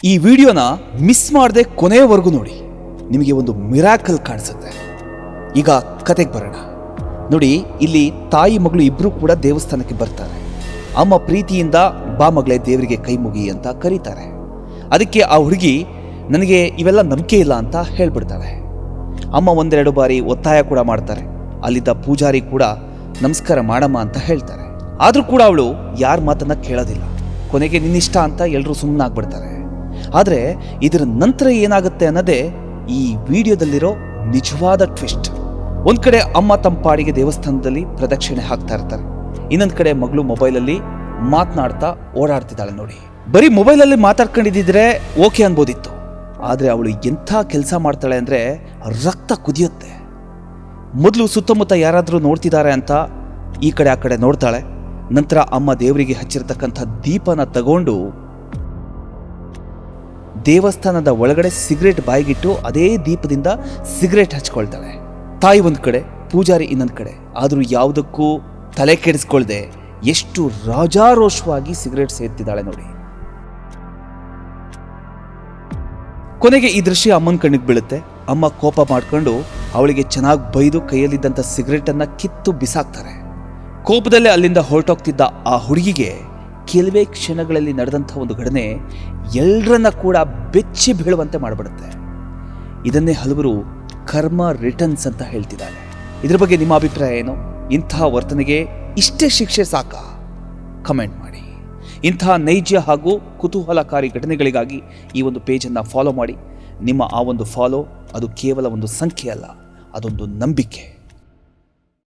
ಈ ವಿಡಿಯೋನ ಮಿಸ್ ಮಾಡದೆ ಕೊನೆಯವರೆಗೂ ನೋಡಿ, ನಿಮಗೆ ಒಂದು ಮಿರಾಕಲ್ ಕಾಣಿಸುತ್ತೆ. ಈಗ ಕತೆಗೆ ಬರೋಣ. ನೋಡಿ, ಇಲ್ಲಿ ತಾಯಿ ಮಗಳು ಇಬ್ಬರು ಕೂಡ ದೇವಸ್ಥಾನಕ್ಕೆ ಬರ್ತಾರೆ. ಅಮ್ಮ ಪ್ರೀತಿಯಿಂದ ಬಾ ಮಗಳೇ ದೇವರಿಗೆ ಕೈ ಮುಗಿ ಅಂತ ಕರೀತಾರೆ. ಅದಕ್ಕೆ ಆ ಹುಡುಗಿ ನನಗೆ ಇವೆಲ್ಲ ನಂಬಿಕೆ ಇಲ್ಲ ಅಂತ ಹೇಳ್ಬಿಡ್ತಾಳೆ. ಅಮ್ಮ ಒಂದೆರಡು ಬಾರಿ ಒತ್ತಾಯ ಕೂಡ ಮಾಡ್ತಾರೆ. ಅಲ್ಲಿದ್ದ ಪೂಜಾರಿ ಕೂಡ ನಮಸ್ಕಾರ ಮಾಡಮ್ಮ ಅಂತ ಹೇಳ್ತಾರೆ. ಆದರೂ ಕೂಡ ಅವಳು ಯಾರ ಮಾತನ್ನ ಕೇಳೋದಿಲ್ಲ. ಕೊನೆಗೆ ನಿನ್ನಿಷ್ಟ ಅಂತ ಎಲ್ಲರೂ ಸುಮ್ಮನಾಗ್ಬಿಡ್ತಾರೆ. ಆದರೆ ಇದರ ನಂತರ ಏನಾಗುತ್ತೆ ಅನ್ನೋದೇ ಈ ವಿಡಿಯೋದಲ್ಲಿರೋ ನಿಜವಾದ ಟ್ವಿಸ್ಟ್. ಒಂದ್ ಕಡೆ ಅಮ್ಮ ತಮ್ಮ ಪಾಡಿಗೆ ದೇವಸ್ಥಾನದಲ್ಲಿ ಪ್ರದಕ್ಷಿಣೆ ಹಾಕ್ತಾ ಇರ್ತಾರೆ. ಇನ್ನೊಂದ್ ಕಡೆ ಮಗಳು ಮೊಬೈಲಲ್ಲಿ ಮಾತನಾಡ್ತಾ ಓಡಾಡ್ತಿದ್ದಾಳೆ. ನೋಡಿ, ಬರೀ ಮೊಬೈಲಲ್ಲಿ ಮಾತಾಡ್ಕೊಂಡಿದ್ದಿದ್ರೆ ಓಕೆ ಅನ್ಬೋದಿತ್ತು. ಆದರೆ ಅವಳು ಎಂಥ ಕೆಲಸ ಮಾಡ್ತಾಳೆ ಅಂದರೆ ರಕ್ತ ಕುದಿಯುತ್ತೆ. ಮೊದಲು ಸುತ್ತಮುತ್ತ ಯಾರಾದರೂ ನೋಡ್ತಿದ್ದಾರೆ ಅಂತ ಈ ಕಡೆ ಆ ಕಡೆ ನೋಡ್ತಾಳೆ. ನಂತರ ಅಮ್ಮ ದೇವರಿಗೆ ಹಚ್ಚಿರತಕ್ಕಂಥ ದೀಪನ ತಗೊಂಡು ದೇವಸ್ಥಾನದ ಒಳಗಡೆ ಸಿಗರೇಟ್ ಬಾಯಿಗಿಟ್ಟು ಅದೇ ದೀಪದಿಂದ ಸಿಗರೇಟ್ ಹಚ್ಕೊಳ್ತಾಳೆ. ತಾಯಿ ಒಂದ್ ಕಡೆ, ಪೂಜಾರಿ ಇನ್ನೊಂದ್ ಕಡೆ. ಆದರೂ ಯಾವುದಕ್ಕೂ ತಲೆ ಕೆಡಿಸ್ಕೊಳ್ದೆ ಎಷ್ಟು ರಾಜಾರೋಷವಾಗಿ ಸಿಗರೇಟ್ ಸೇರ್ತಿದ್ದಾಳೆ ನೋಡಿ. ಕೊನೆಗೆ ಈ ದೃಶ್ಯ ಅಮ್ಮನ ಕಣ್ಣಿಗೆ ಬೀಳುತ್ತೆ. ಅಮ್ಮ ಕೋಪ ಮಾಡ್ಕೊಂಡು ಅವಳಿಗೆ ಚೆನ್ನಾಗಿ ಬೈದು ಕೈಯಲ್ಲಿದ್ದಂಥ ಸಿಗರೇಟನ್ನು ಕಿತ್ತು ಬಿಸಾಕ್ತಾರೆ. ಕೋಪದಲ್ಲೇ ಅಲ್ಲಿಂದ ಹೊರಟೋಗ್ತಿದ್ದ ಆ ಹುಡುಗಿಗೆ ಕೆಲವೇ ಕ್ಷಣಗಳಲ್ಲಿ ನಡೆದಂಥ ಒಂದು ಘಟನೆ ಎಲ್ಲರನ್ನ ಕೂಡ ಬೆಚ್ಚಿ ಬೀಳುವಂತೆ ಮಾಡಿಬಿಡುತ್ತೆ. ಇದನ್ನೇ ಹಲವರು ಕರ್ಮ ರಿಟರ್ನ್ಸ್ ಅಂತ ಹೇಳ್ತಿದ್ದಾರೆ. ಇದ್ರ ಬಗ್ಗೆ ನಿಮ್ಮ ಅಭಿಪ್ರಾಯ ಏನು? ಇಂತಹ ವರ್ತನೆಗೆ ಇಷ್ಟೇ ಶಿಕ್ಷೆ ಸಾಕಾ? ಕಮೆಂಟ್ ಮಾಡಿ. ಇಂತಹ ನೈಜ ಹಾಗೂ ಕುತೂಹಲಕಾರಿ ಘಟನೆಗಳಿಗಾಗಿ ಈ ಒಂದು ಪೇಜನ್ನು ಫಾಲೋ ಮಾಡಿ. ನಿಮ್ಮ ಆ ಒಂದು ಫಾಲೋ ಅದು ಕೇವಲ ಒಂದು ಸಂಖ್ಯೆ ಅಲ್ಲ, ಅದೊಂದು ನಂಬಿಕೆ.